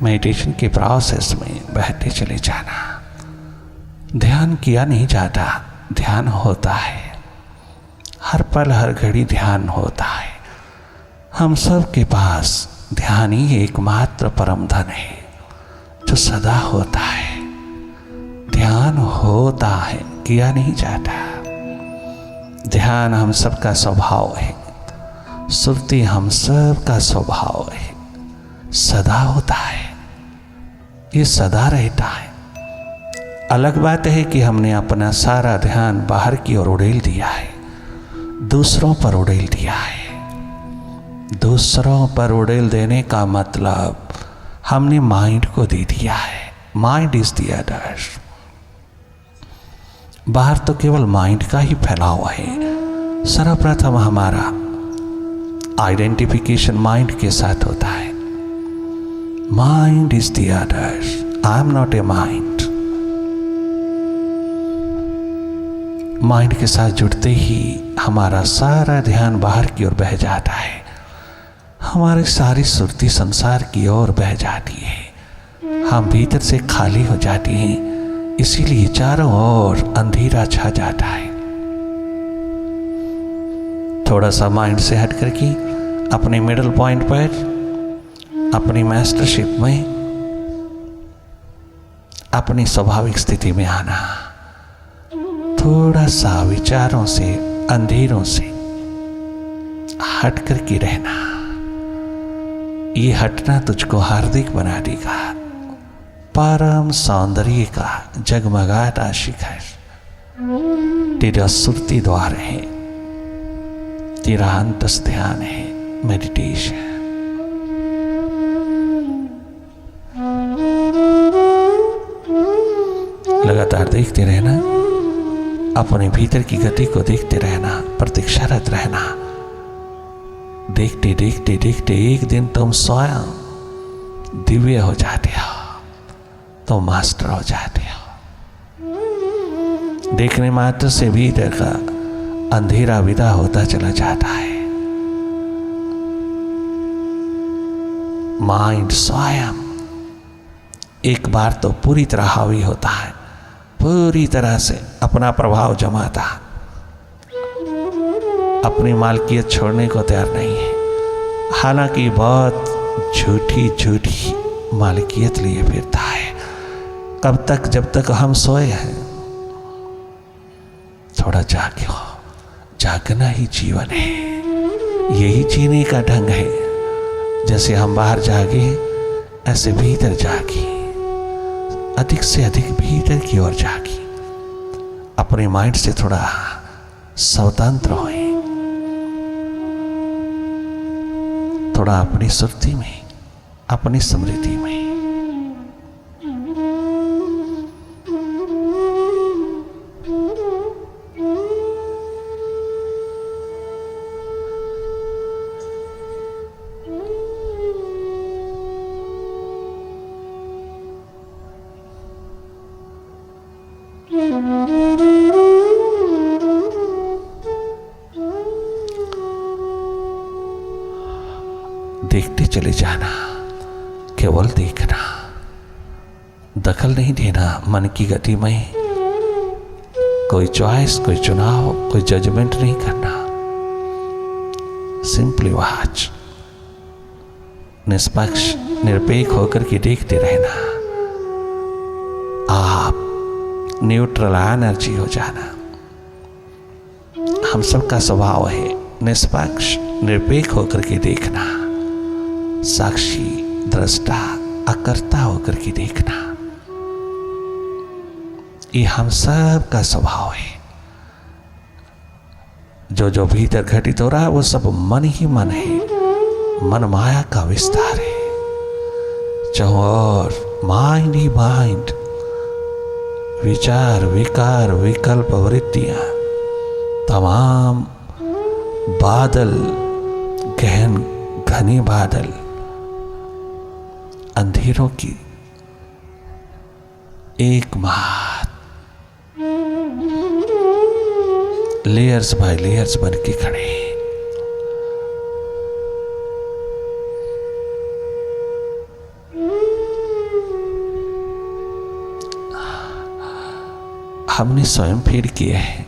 Meditation के process में बहते चले जाना। ध्यान किया नहीं जाता, ध्यान होता है। हर पल हर घड़ी ध्यान होता है। हम सब के पास ध्यान ही एकमात्र परम धन है जो सदा होता है। ध्यान होता है, किया नहीं जाता। ध्यान हम सबका स्वभाव है, सुरती हम सबका स्वभाव है, सदा होता है, ये सदा रहता है। अलग बात है कि हमने अपना सारा ध्यान बाहर की ओर उड़ेल दिया है, दूसरों पर उड़ेल दिया है। दूसरों पर उड़ेल देने का मतलब हमने माइंड को दे दिया है। Mind is the other. बाहर तो केवल माइंड का ही फैलाव है। सर्वप्रथम हमारा आइडेंटिफिकेशन माइंड के साथ होता है। Mind is the other, I am not a mind. Mind के साथ जुड़ते ही हमारा सारा ध्यान बाहर की ओर बह जाता है। हमारी सारी सुरती संसार की ओर बह जाती है। हम भीतर से खाली हो जाती हैं, इसीलिए चारों ओर अंधेरा छा जाता है। थोड़ा सा माइंड से हट करके अपने मिडल पॉइंट पर, अपनी मास्टरशिप में, अपनी स्वाभाविक स्थिति में आना। थोड़ा सा विचारों से, अंधेरों से हट करके रहना। ये हटना तुझको हार्दिक बना देगा। परम सौंदर्य का जगमगाता शिखर तेरा सुरती द्वार है, तेरा अंतस ध्यान है, मेडिटेशन। लगातार देखते रहना, अपने भीतर की गति को देखते रहना, प्रतीक्षारत रहना। देखते देखते देखते एक दिन तुम स्वयं दिव्य हो जाते हो, तो मास्टर हो जाते हो। देखने मात्र से भीतर का अंधेरा विदा होता चला जाता है। माइंड स्वयं एक बार तो पूरी तरह हावी होता है, पूरी तरह से अपना प्रभाव जमाता, अपनी मालकियत छोड़ने को तैयार नहीं है। हालांकि बहुत झूठी झूठी मालकियत लिए फिरता है। कब तक? जब तक हम सोए हैं। थोड़ा जागे हो, जागना ही जीवन है, यही जीने का ढंग है। जैसे हम बाहर जागे, ऐसे भीतर जागे, अधिक से अधिक भीतर की ओर जागे। अपने माइंड से थोड़ा स्वतंत्र होए, थोड़ा अपनी सुरती में, अपनी स्मृति में। देखते चले जाना, केवल देखना, दखल नहीं देना मन की गति में। कोई चॉइस, कोई चुनाव, कोई जजमेंट नहीं करना। सिंपली वॉच, निष्पक्ष निरपेक्ष होकर के देखते रहना। आप न्यूट्रल एनर्जी हो जाना। हम सबका स्वभाव है निष्पक्ष निरपेक्ष होकर के देखना, साक्षी दृष्टा अकर्ता होकर के देखना। ये हम सब का स्वभाव है। जो जो भीतर घटित हो रहा है वो सब मन ही मन है, मन माया का विस्तार है। चाहो और माइंड ही माइंड, विचार विकार विकल्प वृत्तियां, तमाम बादल, गहन घने बादल, अंधेरों की एक मात लेयर्स बाय लेयर्स बन के खड़े। हमने स्वयं फीड किए हैं।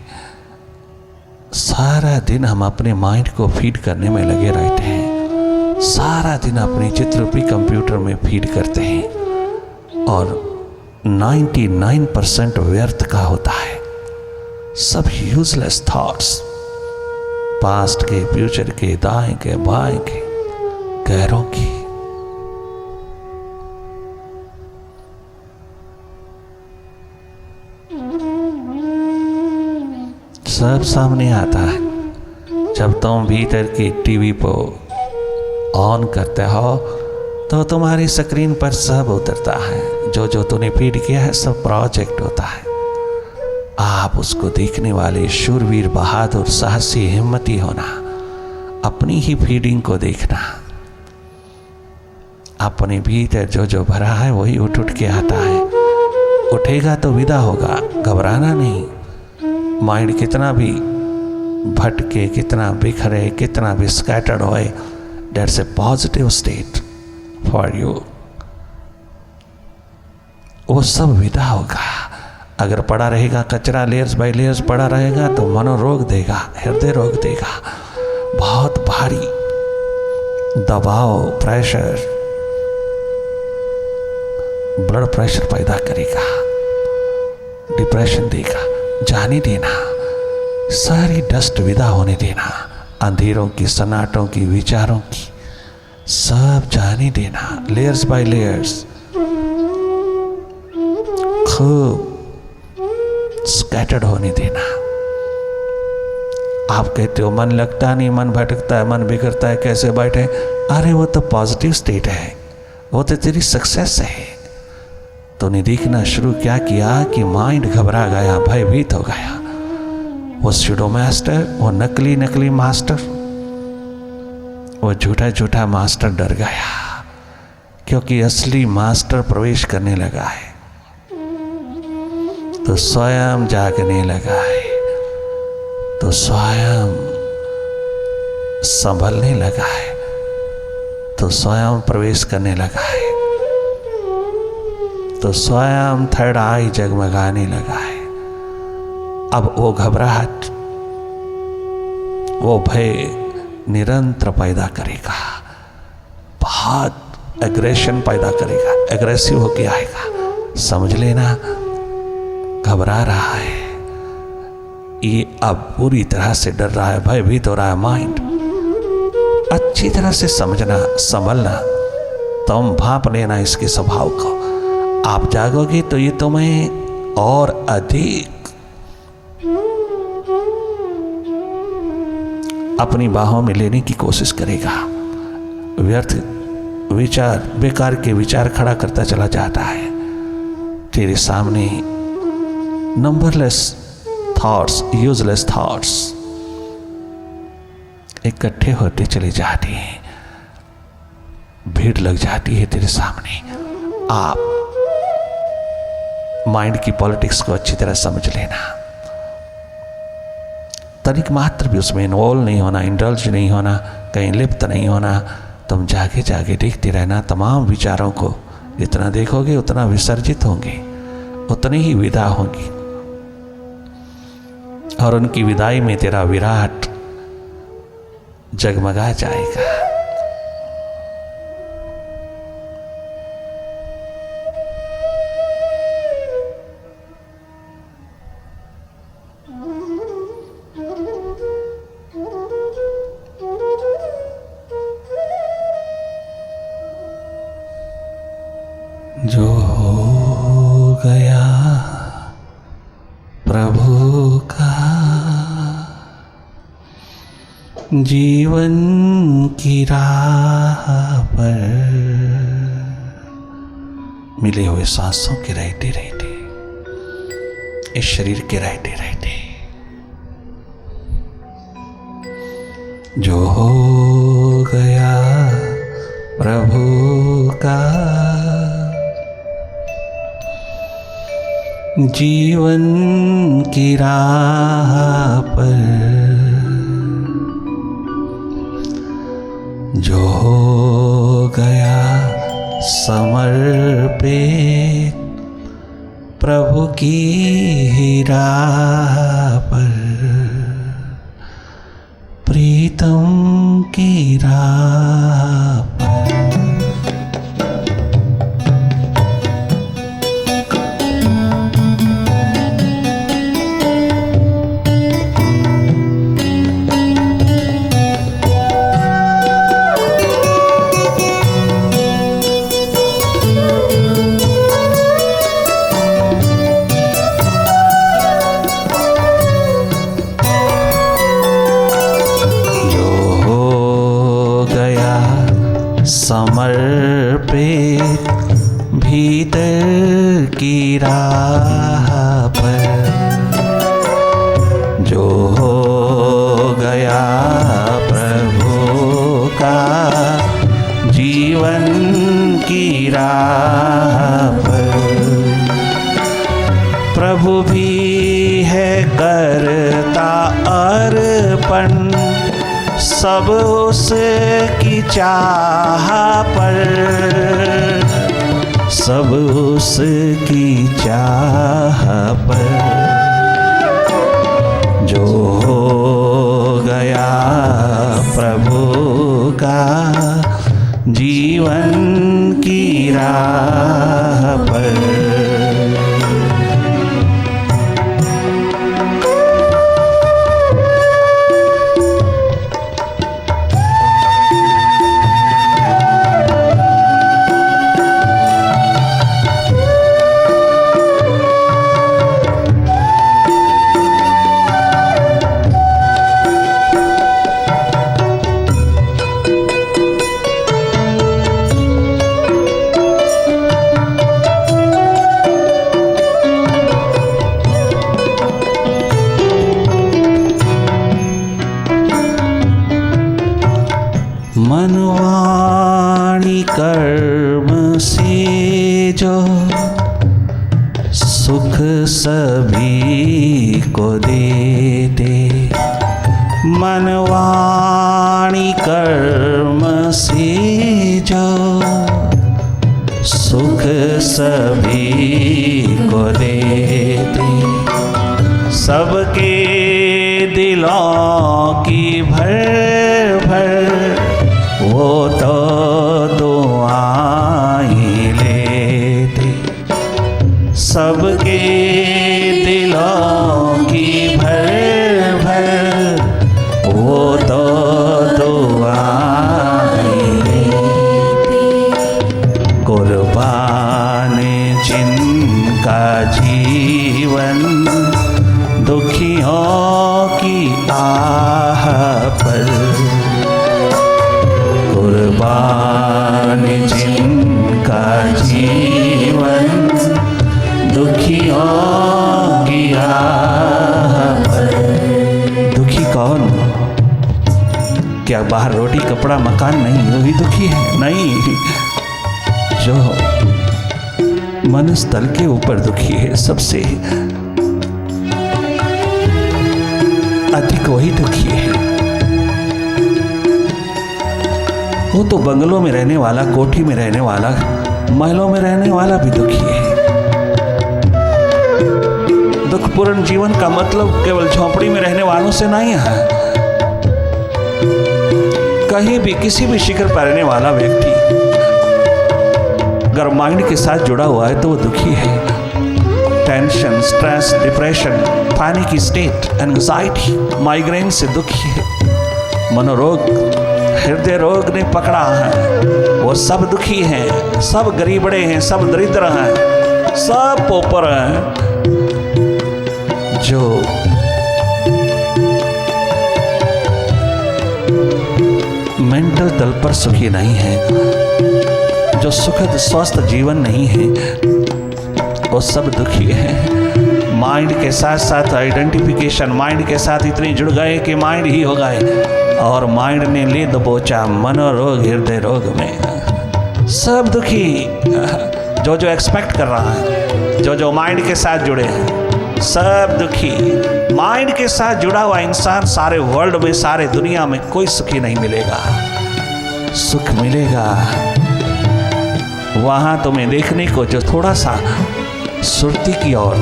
सारा दिन हम अपने माइंड को फीड करने में लगे रहते हैं, सारा दिन अपने चित्ररूपी कंप्यूटर में फीड करते हैं और 99% व्यर्थ का होता है। सब यूजलेस थॉट्स, पास्ट के, फ्यूचर के, दाएं के, बाएं के, गैरों की। सब सामने आता है जब तुम भीतर की टीवी को ऑन करते हो तो तुम्हारी स्क्रीन पर सब उतरता है। जो जो तूने फीड किया है सब प्रोजेक्ट होता है। आप उसको देखने वाले शूरवीर, बहादुर, साहसी, हिम्मती होना। अपनी ही फीडिंग को देखना। अपने भीतर जो जो भरा है वही उठ उठ के आता है। उठेगा तो विदा होगा, घबराना नहीं। माइंड कितना भी भटके, कितना बिखरे, कितना भी स्कैटर्ड होए, that's a positive state for you. वो सब विदा होगा। अगर पड़ा रहेगा कचरा, लेयर्स बाय लेयर्स पड़ा रहेगा तो मनोरोग देगा, हृदय रोग देगा, बहुत भारी दबाव, प्रेशर, ब्लड प्रेशर पैदा करेगा, डिप्रेशन देगा। जाने देना, सारी डस्ट विदा होने देना, अंधेरों की, सन्नाटों की, विचारों की, सब जाने देना। लेयर्स बाय लेयर्स खूब स्कैटर्ड होने देना। आप कहते हो मन लगता नहीं, मन भटकता है, मन बिगड़ता है, कैसे बैठे? अरे वो तो पॉजिटिव स्टेट है, वो तो तेरी सक्सेस है। तूने देखना शुरू क्या किया कि माइंड घबरा गया, भयभीत हो गया। वो स्यूडो मास्टर, वो नकली नकली मास्टर, वो झूठा झूठा मास्टर डर गया, क्योंकि असली मास्टर प्रवेश करने लगा है। तो स्वयं जागने लगा है, तो स्वयं संभलने लगा है, तो स्वयं प्रवेश करने लगा है, तो स्वयं थर्ड आई जगमगाने लगा है। अब वो घबराहट, वो भय निरंतर पैदा करेगा, बहुत एग्रेशन पैदा करेगा, एग्रेसिव होके आएगा। समझ लेना, घबरा रहा है ये, अब पूरी तरह से डर रहा है, भयभीत हो रहा है माइंड। अच्छी तरह से समझना, संभलना, तुम भांप लेना इसके स्वभाव को। आप जागोगे तो ये तुम्हें और अधिक अपनी बाहों में लेने की कोशिश करेगा। व्यर्थ विचार, बेकार के विचार खड़ा करता चला जाता है। तेरे सामने नंबरलेस थॉट्स, यूजलेस थॉट्स इकट्ठे होते चले जाते हैं, भीड़ लग जाती है तेरे सामने। आप माइंड की पॉलिटिक्स को अच्छी तरह समझ लेना, तनिक मात्र भी उसमें इन्वॉल्व नहीं होना, इंडल्ज नहीं होना, कहीं लिप्त नहीं होना। तुम जागे जागे देखते रहना। तमाम विचारों को जितना देखोगे उतना विसर्जित होंगे, उतनी ही विदा होंगी, और उनकी विदाई में तेरा विराट जगमगा जाएगा। जो हो गया प्रभु का जीवन की राह पर, मिले हुए सांसों के रहते रहते, इस शरीर के रहते रहते, जो हो गया प्रभु का जीवन की राह पर, जो हो गया समर्पित प्रभु की हीरा पर प्रीतम की राह पर। समर्पित भीतर की राह पर जो हो गया प्रभु का जीवन की राह पर। प्रभु भी है करता अर्पण सब उसकी चाह पर, सब उसकी चाह पर। जो हो गया प्रभु का जीवन की राह पर। मनवाणी कर्म से जो सुख सभी को देते, मनवाणी कर्म से जो सुख सभी को देते, सबके दिलों की भर भर वो तो दुआएं लेते, सबके दिलों की भर भर वो तो दुआएं लेते। कुर्बान जिनका जीवन दुखियों की आह पर, कुर्बान जिनका जीवन दुखियों की आह पर। दुखी कौन? क्या बाहर रोटी कपड़ा मकान नहीं वही दुखी है? नहीं, जो मन स्थल के ऊपर दुखी है, सबसे अधिक वही दुखी है। वो तो बंगलों में रहने वाला, कोठी में रहने वाला, महलों में रहने वाला भी दुखी है। दुखपूर्ण जीवन का मतलब केवल झोंपड़ी में रहने वालों से नहीं है। कहीं भी किसी भी शिखर पर रहने वाला व्यक्ति अगर माइंड के साथ जुड़ा हुआ है तो वो दुखी है। Tension, stress, depression, panic state, anxiety, migraine से दुखी है। मनोरोग, हृदय रोग ने पकड़ा है, वो सब दुखी हैं, सब गरीबड़े हैं, सब दरिद्र हैं, सब पोपर हैं। जो मेंटल तल पर सुखी नहीं है, जो सुखद स्वस्थ जीवन नहीं है, वो सब दुखी हैं। माइंड के साथ साथ आइडेंटिफिकेशन, माइंड के साथ इतने जुड़ गए कि माइंड ही हो गए, और माइंड ने ले दबोचा मनोरोग, हृदय रोग में। सब दुखी, जो जो एक्सपेक्ट कर रहा है, जो जो माइंड के साथ जुड़े हैं, सब दुखी। माइंड के साथ जुड़ा हुआ इंसान सारे वर्ल्ड में, सारे दुनिया में कोई सुखी नहीं मिलेगा। सुख मिलेगा वहां तुम्हें देखने को जो थोड़ा सा सुरती की ओर,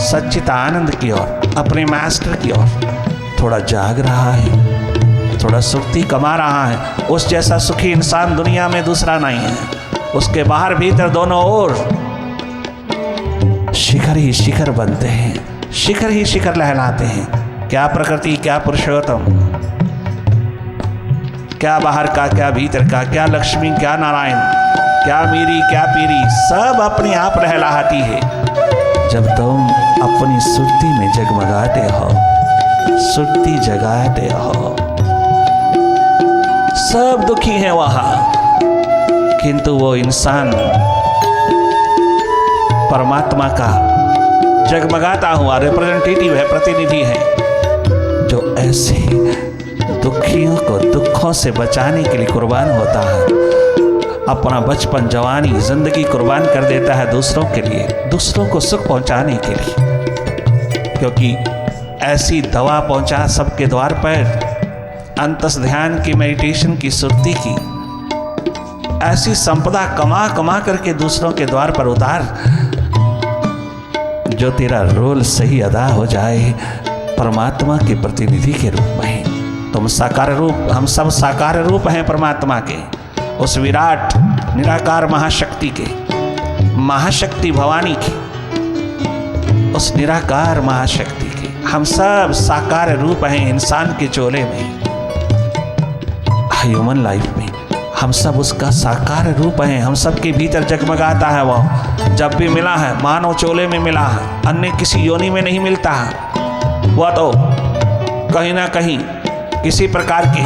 सच्चित आनंद की ओर, अपने मास्टर की ओर थोड़ा जाग रहा है, थोड़ा सुरती कमा रहा है। उस जैसा सुखी इंसान दुनिया में दूसरा नहीं है। उसके बाहर भीतर दोनों ओर शिखर ही शिखर बनते हैं, शिखर ही शिखर लहलाते हैं। क्या प्रकृति, क्या पुरुषोत्तम, क्या बाहर का, क्या भीतर का, क्या लक्ष्मी, क्या नारायण, क्या मीरी, क्या पीरी, सब अपने आप लहलाती है। जब तुम अपनी सुरती में जगमगाते हो, सुरती जगाते हो, सब दुखी हैं वहां, किंतु वो इंसान परमात्मा का जगमगाता हुआ रिप्रेजेंटेटिव है, प्रतिनिधि है, जो ऐसे दुखियों को दुखों से बचाने के लिए कुर्बान होता है। अपना बचपन, जवानी, जिंदगी कुर्बान कर देता है दूसरों के लिए, दूसरों को सुख पहुंचाने के लिए। क्योंकि ऐसी दवा पहुंचा सबके द्वार पर, अंतस ध्यान की, मेडिटेशन की, सुरती की, ऐसी संपदा कमा कमा करके दूसरों के द्वार पर उतार, जो तेरा रोल सही अदा हो जाए परमात्मा के प्रतिनिधि के रूप में। तुम साकार रूप, हम सब साकार रूप हैं परमात्मा के, उस विराट निराकार महाशक्ति के, महाशक्ति भवानी की, उस निराकार महाशक्ति के हम सब साकार रूप हैं इंसान के चोले में, ह्यूमन लाइफ में हम सब उसका साकार रूप हैं। हम सब के भीतर जगमगाता है वो। जब भी मिला है मानव चोले में मिला है, अन्य किसी योनि में नहीं मिलता है। वह तो कहीं ना कहीं किसी प्रकार की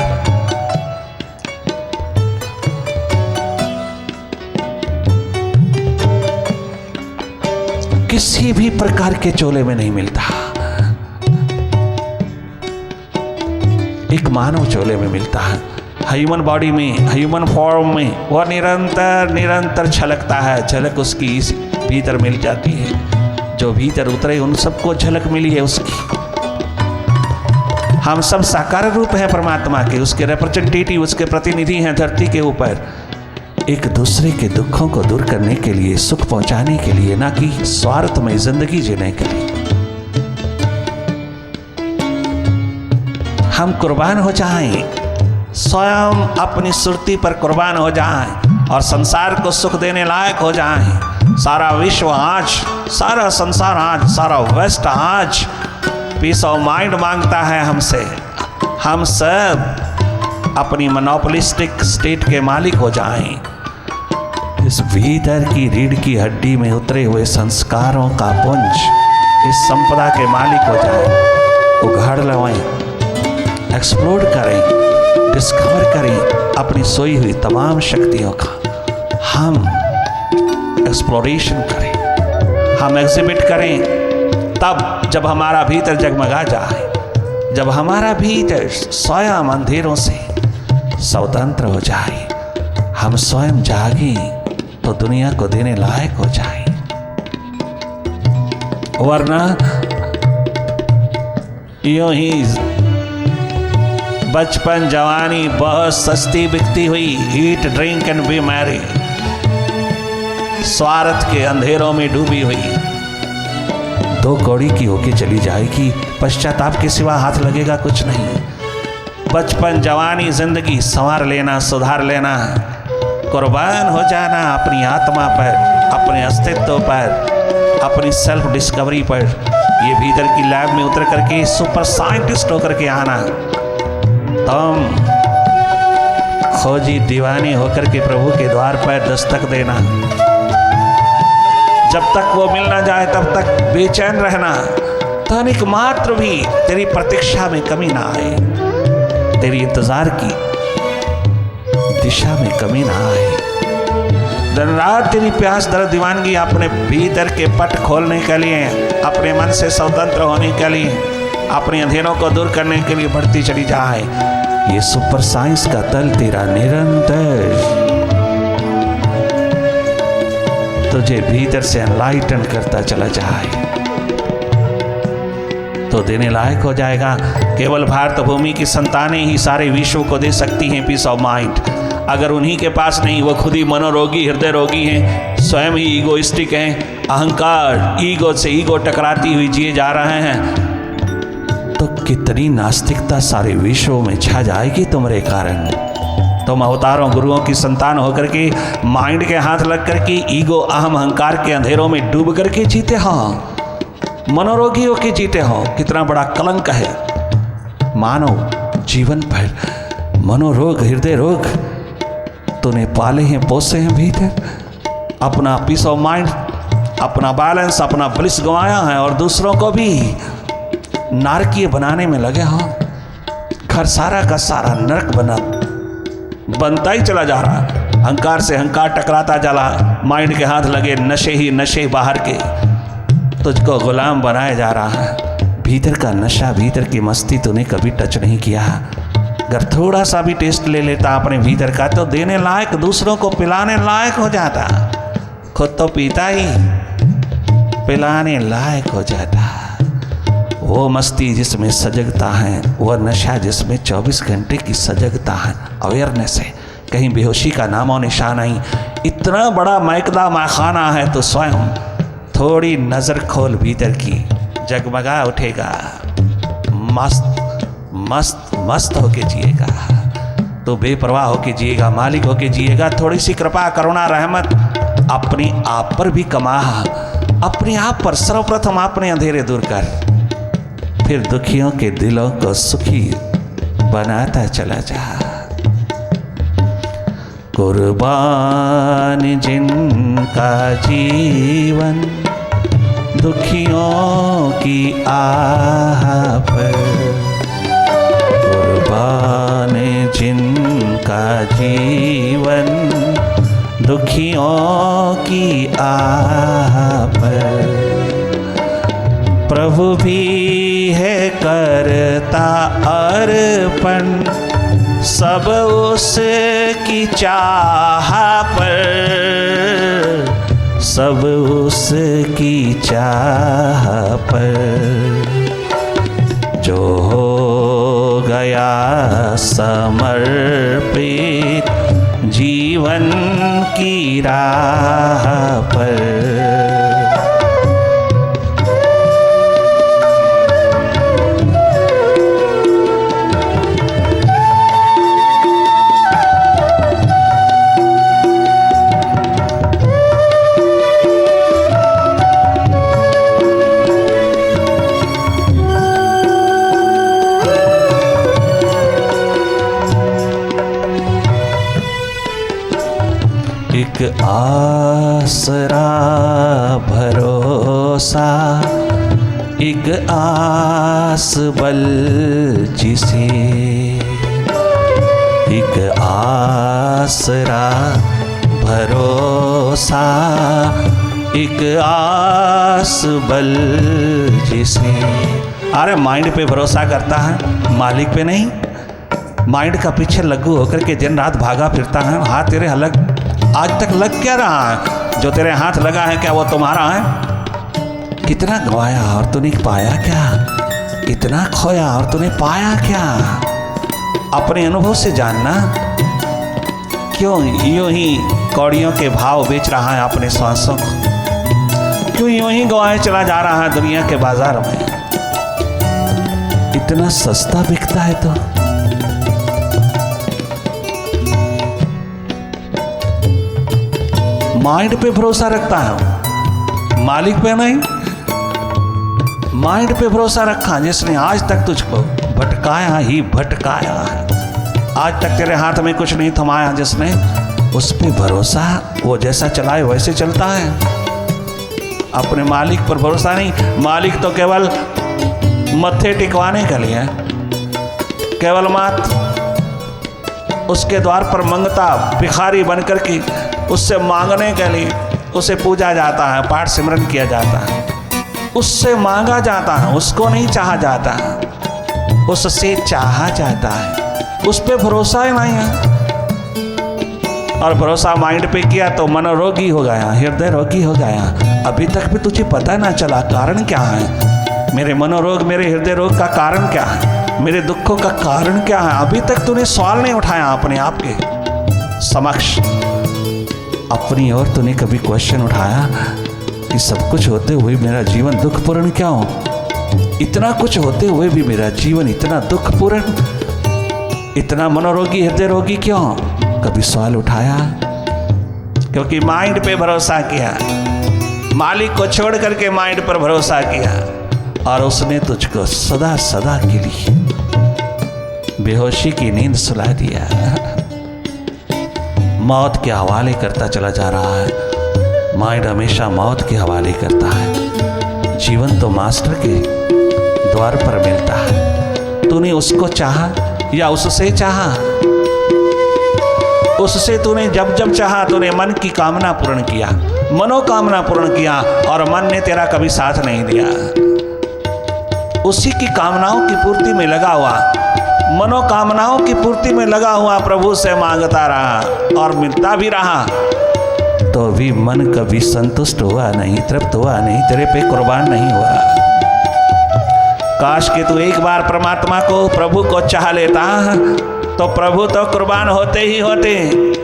किसी भी प्रकार के चोले में नहीं मिलता, एक मानव चोले में मिलता है। ह्यूमन बॉडी में, ह्यूमन फॉर्म में वह निरंतर निरंतर छलकता है। झलक उसकी इस भीतर मिल जाती है। जो भीतर उतरे उन सबको झलक मिली है उसकी। हम सब साकार रूप है परमात्मा के, उसके रिप्रेजेंटेटिव, उसके प्रतिनिधि हैं धरती के ऊपर, एक दूसरे के दुखों को दूर करने के लिए, सुख पहुंचाने के लिए, ना कि स्वार्थ में जिंदगी जीने के लिए। हम कुर्बान हो जाएं, स्वयं अपनी सुरती पर कुर्बान हो जाएं और संसार को सुख देने लायक हो जाएं। सारा विश्व आज, सारा संसार आज, सारा वेस्ट आज पीस ऑफ माइंड मांगता है हमसे। हम सब अपनी मोनोपोलिस्टिक स्टेट के मालिक हो जाएं। इस भीतर की रीढ़ की हड्डी में उतरे हुए संस्कारों का पुंज इस संपदा के मालिक हो जाएं। उघाड़ लवाएं, एक्सप्लोर करें, डिस्कवर करें अपनी सोई हुई तमाम शक्तियों का। हम एक्सप्लोरेशन करें, हम एग्जिबिट करें, तब जब हमारा भीतर जगमगा जाए, जब हमारा भीतर स्वयं अंधेरों से स्वतंत्र हो जाए, हम स्वयं जागें तो दुनिया को देने लायक हो जाए। वरना यूं ही बचपन जवानी बहुत सस्ती बिकती हुई, eat drink and B Mary, स्वार्थ के अंधेरों में डूबी हुई, दो कौड़ी की होके चली जाएगी। पश्चाताप के सिवा हाथ लगेगा कुछ नहीं। बचपन जवानी जिंदगी संवार लेना, सुधार लेना, कुर्बान हो जाना अपनी आत्मा पर, अपने अस्तित्व पर, अपनी सेल्फ डिस्कवरी पर, ये भीतर की लैब में उतर करके सुपर साइंटिस्ट होकर के आना। तुम खोजी दीवानी होकर के प्रभु के द्वार पर दस्तक देना। जब तक वो मिल ना जाए तब तक बेचैन रहना। तनिक मात्र भी तेरी प्रतीक्षा में कमी ना आए, तेरी इंतजार की दिशा में कमी ना आए। दिन रात तेरी प्यास दर्द दीवानगी अपने भीतर के पट खोलने के लिए, अपने मन से स्वतंत्र होने के लिए, अपने अंधेरों को दूर करने के लिए बढ़ती चली जाए। ये सुपर साइंस का तल तेरा निरंतर तुझे भीतर से एनलाइटन करता चला जाए तो देने लायक हो जाएगा। केवल भारत भूमि की संतानें ही सारे विश्व को दे सकती हैं पीस ऑफ माइंड। अगर उन्हीं के पास नहीं, वो खुद ही मनोरोगी हृदय रोगी हैं, स्वयं ही ईगोइस्टिक हैं, अहंकार ईगो से ईगो टकराती हुई जिए जा रहे हैं, तो कितनी नास्तिकता सारे विश्व में छा जाएगी तुम्हारे कारण। तुम अवतारों गुरुओं की संतान होकर के माइंड के हाथ लग करके ईगो अहम अहंकार के अंधेरों में डूब करके जीते हो, मनोरोगी होकर जीते हो। कितना बड़ा कलंक है मानव जीवन पर। मनोरोग हृदय रोग तूने पाले हैं पोसे हैं भीतर, अपना पीस ऑफ माइंड, अपना बैलेंस, अपना ब्लिस गंवाया है और दूसरों को भी नारकीय बनाने में लगे हो। घर सारा का सारा नरक बनता ही चला जा रहा। अहंकार से अहंकार टकराता चला, माइंड के हाथ लगे नशे ही नशे बाहर के, तुझको गुलाम बनाया जा रहा है। भीतर का नशा, भीतर की मस्ती तूने कभी टच नहीं किया। अगर थोड़ा सा भी टेस्ट ले लेता अपने भीतर का तो देने लायक, दूसरों को पिलाने लायक हो जाता। खुद तो पीता ही, पिलाने लायक हो जाता। वो मस्ती जिसमें सजगता है, वह नशा जिसमें 24 घंटे की सजगता है, अवेयरनेस है, कहीं बेहोशी का नामो निशान नहीं। इतना बड़ा मैकदा मैखाना है तो स्वयं थोड़ी नज़र खोल भीतर की, जगमगा उठेगा, मस्त मस्त मस्त होके जिएगा। तो बेपरवाह होके जिएगा, मालिक होके जिएगा। थोड़ी सी कृपा करुणा रहमत अपने आप पर भी कमा, अपने आप पर सर्वप्रथम अपने अंधेरे दूर कर, फिर दुखियों के दिलों को सुखी बनाता चला जा। कुर्बान जिनका जीवन दुखियों की आह पर, कुर्बान जिनका जीवन दुखियों की आह पर, प्रभु भी है करता अर्पण सब उसकी चाह पर, सब उसकी चाह पर। जो हो गया समर्पित जीवन की राह पर। एक आसरा भरोसा, एक आस बल जिसे, एक आसरा भरोसा, एक आस बल जिसे। अरे माइंड पे भरोसा करता है, मालिक पे नहीं। माइंड का पीछे लग्गू होकर के दिन रात भागा फिरता है। हाथ तेरे अलग आज तक लग क्या रहा है? जो तेरे हाथ लगा है क्या वो तुम्हारा है? कितना गवाया और तूने पाया क्या? कितना खोया और तूने पाया क्या? अपने अनुभव से जानना। क्यों यूं ही कौड़ियों के भाव बेच रहा है अपने श्वासों को? क्यों यूं ही गवाए चला जा रहा है दुनिया के बाजार में? इतना सस्ता बिकता है तो माइंड पे भरोसा रखता है, मालिक पे नहीं। माइंड पे भरोसा रखा जिसने आज तक तुझको भटकाया ही भटकाया है। आज तक तेरे हाथ में कुछ नहीं थमाया जिसने, उस पे भरोसा, वो जैसा चलाए वैसे चलता है। अपने मालिक पर भरोसा नहीं। मालिक तो केवल मत्थे टिकवाने के लिए, केवल मात्र उसके द्वार पर मंगता भिखारी बनकर के उससे मांगने के लिए उसे पूजा जाता है, पाठ सिमरन किया जाता है, उससे मांगा जाता है, उसको नहीं चाहा जाता है, उससे चाहा जाता है। उस पे भरोसा ही नहीं है। और भरोसा माइंड पे किया तो मनोरोगी हो गया, हृदय रोगी हो गया। अभी तक भी तुझे पता ना चला कारण क्या है। मेरे मनोरोग, मेरे हृदय रोग का कारण क्या है, मेरे दुखों का कारण क्या है? अभी तक तूने सवाल नहीं उठाया अपने आप के। समक्ष अपनी ओर तूने कभी क्वेश्चन उठाया कि सब कुछ होते हुए मेरा जीवन दुखपूर्ण क्यों? इतना कुछ होते हुए भी मेरा जीवन इतना दुखपूर्ण, इतना मनोरोगी हृदय रोगी क्यों? कभी सवाल उठाया? क्योंकि माइंड पे भरोसा किया, मालिक को छोड़ करके माइंड पर भरोसा किया और उसने तुझको सदा सदा के लिए बेहोशी की नींद सुला दिया। मौत के हवाले करता चला जा रहा है। माइंड हमेशा मौत के हवाले करता है। जीवन तो मास्टर के द्वार पर मिलता है। तूने उसको चाहा या उससे चाहा? उससे तूने जब जब चाहा तूने मन की कामना पूर्ण किया, मनोकामना पूर्ण किया और मन ने तेरा कभी साथ नहीं दिया। उसी की कामनाओं की पूर्ति में लगा हुआ, मनोकामनाओं की पूर्ति में लगा हुआ प्रभु से मांगता रहा और मिलता भी रहा, तो भी मन कभी संतुष्ट हुआ नहीं, तृप्त हुआ नहीं, तेरे पे कुर्बान नहीं हुआ। काश कि तू एक बार परमात्मा को, प्रभु को चाह लेता तो प्रभु तो कुर्बान होते ही होते,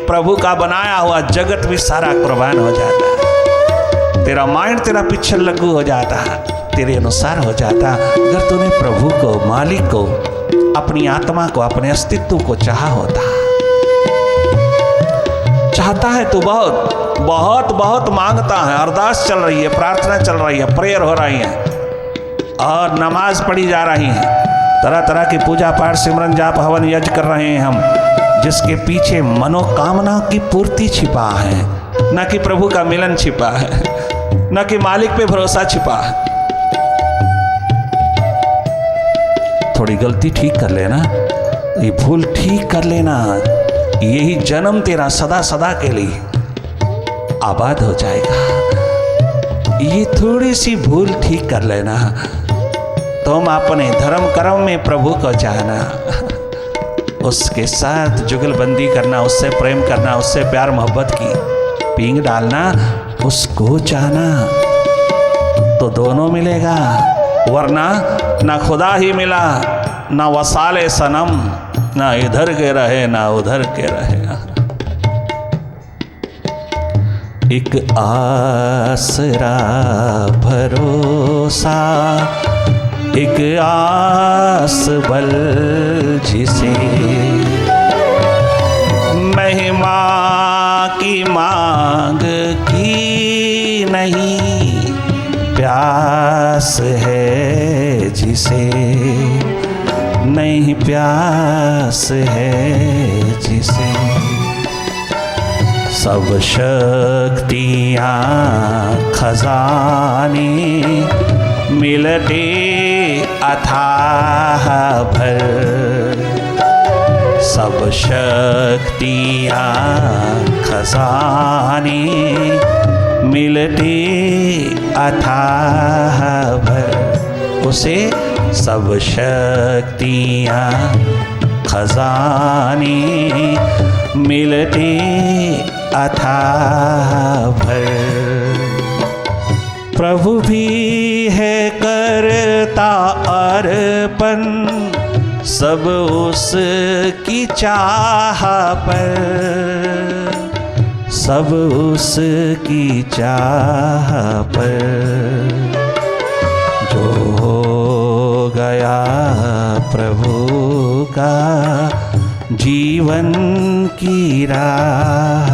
प्रभु का बनाया हुआ जगत भी सारा कुर्बान हो जाता। तेरा माइंड तेरा पिक्चर लघु हो जाता, तेरे अनुसार हो जाता। अगर तूने प्रभु को, मालिक को, अपनी आत्मा को, अपने अस्तित्व को चाहा होता। चाहता है तो बहुत बहुत बहुत मांगता है, अरदास चल रही है, प्रार्थना चल रही है, प्रेयर हो रही है और नमाज पढ़ी जा रही है, तरह तरह की पूजा पाठ, सिमरन, जाप, हवन, यज्ञ कर रहे हैं हम, जिसके पीछे मनोकामना की पूर्ति छिपा है, न कि प्रभु का मिलन छिपा है, न कि मालिक पे भरोसा छिपा है। थोड़ी गलती ठीक कर लेना, ये भूल ठीक कर लेना, यही जन्म तेरा सदा सदा के लिए आबाद हो जाएगा। ये थोड़ी सी भूल ठीक कर लेना, तुम अपने धर्म कर्म में प्रभु को चाहना, उसके साथ जुगलबंदी करना, उससे प्रेम करना, उससे प्यार मोहब्बत की पींग डालना, उसको चाहना, तो दोनों मिलेगा। वरना ना खुदा ही मिला, ना वसाले सनम, ना इधर के रहे ना उधर के रहे। एक आसरा भरोसा, एक आस बल जिसे महिमा की मांग की नहीं, प्यास है जिसे नहीं, प्यास है जिसे। सब शक्तियाँ खजाने मिलते अथाह भर, सब शक्तियाँ खजाने मिलते अथाह भर, उसे सब शक्तियाँ खजाने मिलते अथाह भर। प्रभु भी है करता अर्पण, सब उसकी चाह पर, सब उसकी चाह पर। जो हो गया प्रभु का जीवन की राह